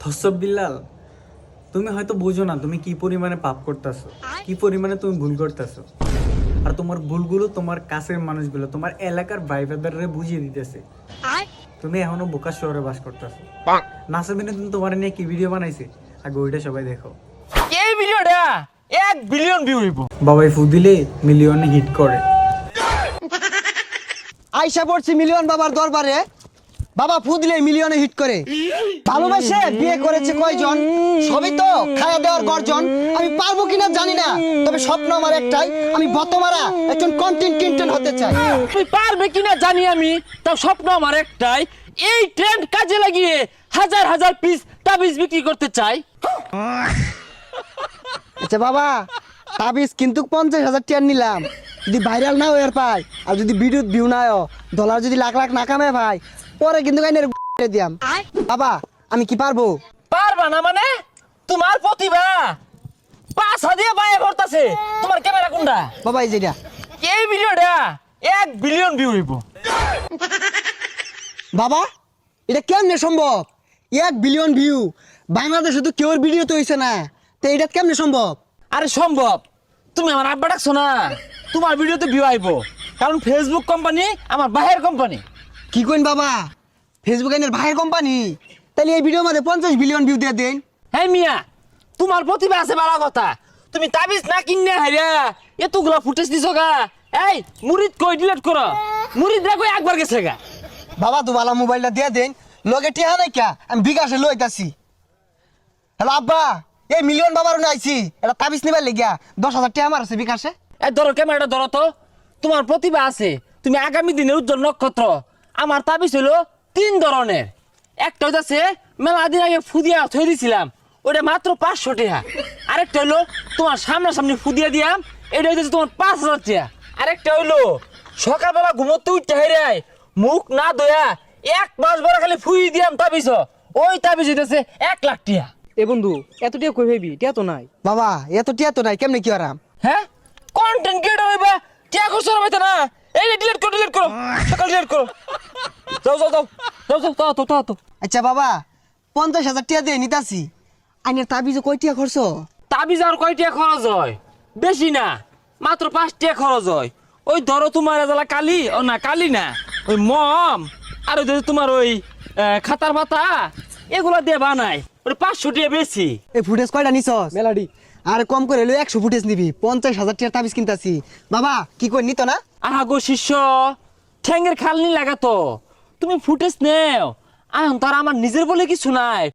ধসব বিল্লাল, তুমি হয়তো বুঝো না তুমি কি পরিমাণে পাপ করতেছো, কি পরিমাণে তুমি ভুল করতেছো। আর তোমার ভুলগুলো তোমার কাছের মানুষগুলো, তোমার এলাকার ভাই ব্রাদাররে বুঝিয়ে দিতেছে। তুমি এখনো বোকা শহরে বাস করতেছো। নাসিবিনে তুমি তোমার নিয়ে কি ভিডিও বানাইছে, আগে ওইটা সবাই দেখো। এই ভিডিওটা 1 বিলিয়ন ভিউ হইব। বাবাই ফু দিলে মিলিয়নে হিট করে। আইসা পড়ছি মিলিয়ন বাবার দরবারে। বাবা ফু দিলে মিলিয়নে হিট করে। ভালোবাসে বিয়ে করেছে কয়জন, সবই তো খাওয়া দেওয়ার গর্জন। আমি পারবো কিনা জানি না, তবে স্বপ্ন আমার একটাই, আমি বতমারা একজন কন্টেন্ট ক্রিয়েটর হতে চাই। তুই পারবে কিনা জানি আমি, তাও স্বপ্ন আমার একটাই, এই ট্রেন্ড কাজে লাগিয়ে হাজার হাজার পিস তাবিজ বিক্রি করতে চাই। আচ্ছা বাবা, তাবিজ কিন্তু 50,000 টাকা নিলাম, যদি ভাইরাল না হয়ে পাই আর যদি ভিডিও ভিউ না হয়, ডলার যদি লাখ লাখ না কামে ভাই, পরে কিন্তু গাইনের দিয়াম। বাবা আমি কি পারবো? পারবা না মানে? তোমার প্রতিভা পাছা দিয়ে বাইরে করতেছে। তোমার ক্যামেরা কোনটা? বাবা এই যেটা। এই ভিডিওটা 1 বিলিয়ন ভিউ হইব। বাবা এটা কেমনে সম্ভব? 1 বিলিয়ন ভিউ বাংলাদেশে তো কেউর ভিডিও তো হইছে না, তো এটা কেমনে সম্ভব? আরে সম্ভব, তুমি আমার আব্বা ডাকছো না, তোমার ভিডিওতে ভিউ আইব, কারণ ফেসবুক কোম্পানি আমার বাহির কোম্পানি। কি কইন বাবা, ফেসবুক এর ভাইয়ের কোম্পানি? তাহলে এই ভিডিওর মধ্যে 50 বিলিয়ন ভিউ দিয়ে দেন। হ্যাঁ মিয়া, তোমার প্রতিভা আছে বড় কথা, তুমি তাবিজ না কিনে হাইরা এতগুলা ফুটেজ দিছো গা। এই মুরিদ কই ডিলিট করো, মুরিদ রা কই একবার গেছে গা। বাবা তো ভালো মোবাইলটা দিয়ে দেন, লগে টিহা নাই কা, আমি বিকাশে লইতাছি। হ্যালো আব্বা, এই মিলিয়ন বাবার আইছি, এটা তাবিজ নিবার লাগিয়া 10,000 টাকা আমার আছে বিকাশে। এই ধরো ক্যামেরাটা ধরো তো, তোমার প্রতিভা আছে, তুমি আগামী দিনের উজ্জ্বল নক্ষত্র। আমার তাবিজ হলো 3 ধরনের। একটা হইতাছে মেলা দিন আগে ফুদিয়া থই দিছিলাম, ওটা মাত্র 500 টাকা। আরেকটা হলো তোমার সামনাসামনি ফুদিয়া দিয়াম, এটা হইতেছে তোমার 5,000 টাকা। আরেকটা হইলো সকালবেলা ঘুমোতে উঠতে হেরে মুখ না ধোয়া 1 মাস বড় খালি ফুই দিয়াম তাবিজ, ওই তাবিজ হইতেছে 1 লাখ টাকা। এ বন্ধু এত টিয়া কই ভাবি, টিয়া তো নাই। বাবা এত টিয়া তো নাই, কেমনে কি আরাম? হ্যাঁ কন্টেন্ট ক্রিয়েটর হইবা, টিয়া করছো না ভাইতা না। এই ডিলিট করো, ডিলিট করো, সকাল ডিলিট করো। যাও যাও যাও যাও যাও তাও তো তাও তো। আচ্ছা বাবা 50,000 টাকা দিয়ে নিতাছি, আইনের তাবিজে কয় টাকা খরচ? তাবিজ আর কয় টাকা খরচ হয়? বেশি না, মাত্র 5 টাকা খরচ হয়। ওই ধরো তোমার এজালা কালি, ও না কালি না, ওই মম আর ওই তোমার ওই খাতার পাতা, এগুলা দিয়ে বানাই, ওই 500 টাকা বেশি। এই ফুটেজ কয়টা নিছস? মেলাডি আর কম করে হলো 100 ফুটেজ নিবি, 50,000 টাকার তাবিজ কিনতাছি। বাবা কি কই নিত না? আহা গো শিষ্য, ঠ্যাঙ্গের খালনি লাগাতো, তুমি ফুটেজ নেও, এখন তো আর আমার নিজের বলে কিছু নাই।